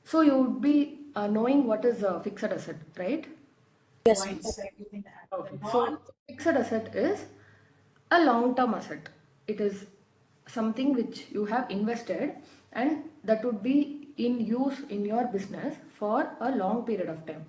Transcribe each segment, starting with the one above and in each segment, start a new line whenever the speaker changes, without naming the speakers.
So you would be knowing what is a fixed asset, right?
Yes, miss.
Okay. So fixed asset is a long-term asset. It is something which you have invested and that would be in use in your business for a long period of time.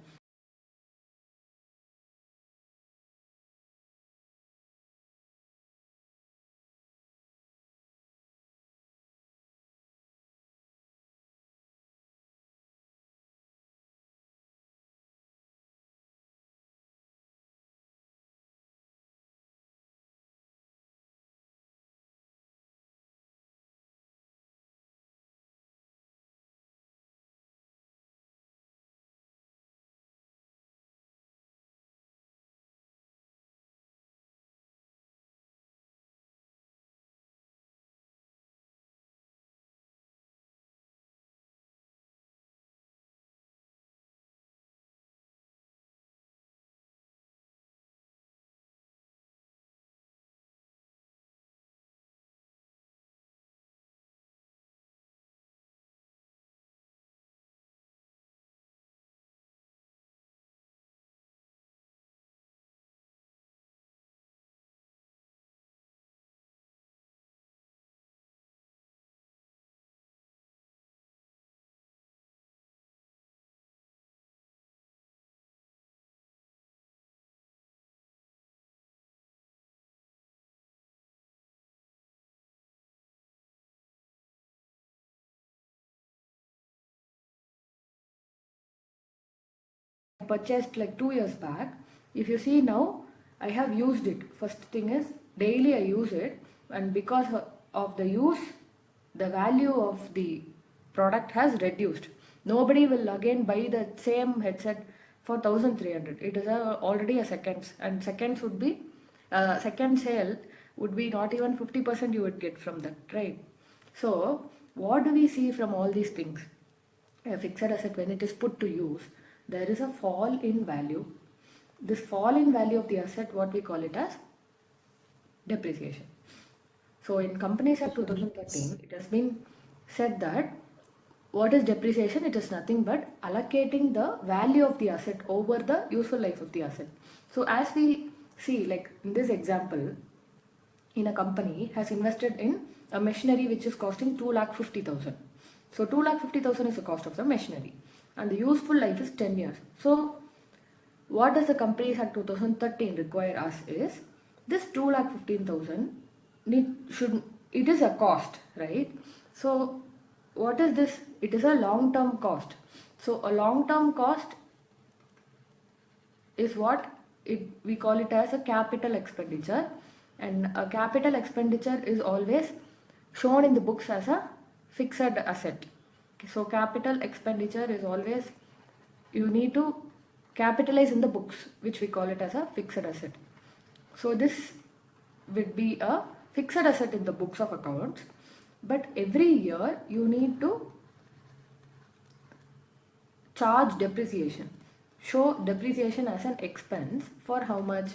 Purchased like 2 years back. If you see now, I have used it. First thing is daily I use it, and because of the use, the value of the product has reduced. Nobody will again buy the same headset for 1300. It is already a seconds, and seconds would be second sale would be not even 50% you would get from that, right? So what do we see from all these things? A fixed asset, when it is put to use, there is a fall in value. This fall in value of the asset, what we call it as depreciation. So in Companies Act 2013, it has been said that what is depreciation? It is nothing but allocating the value of the asset over the useful life of the asset. So as we see, like in this example, in a company has invested in a machinery which is costing 2,50,000. So 2,50,000 is the cost of the machinery, and the useful life is 10 years. So what does the Companies Act 2013 require us is this 2,15,000 should, it is a cost, right? So what is this? It is a long-term cost. So a long-term cost is what we call it as a capital expenditure, and a capital expenditure is always shown in the books as a fixed asset. So capital expenditure is always, you need to capitalize in the books, which we call it as a fixed asset. So this would be a fixed asset in the books of accounts, but every year you need to charge depreciation. Show depreciation as an expense for how much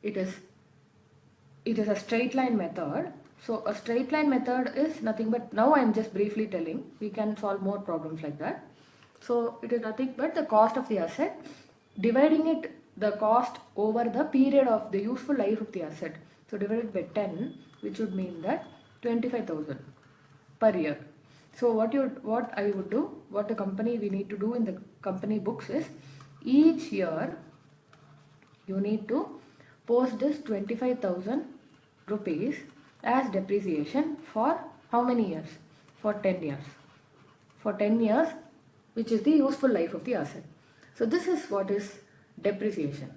it is. It is a straight line method. So a straight line method is nothing but, now I am just briefly telling, we can solve more problems like that. So it is nothing but the cost of the asset, dividing it, the cost over the period of the useful life of the asset. So divided by 10, which would mean that 25,000 per year. So what I would do, what the company we need to do in the company books is, each year you need to post this 25,000 rupees as depreciation for how many years? For 10 years. For 10 years, which is the useful life of the asset. So this is what is depreciation.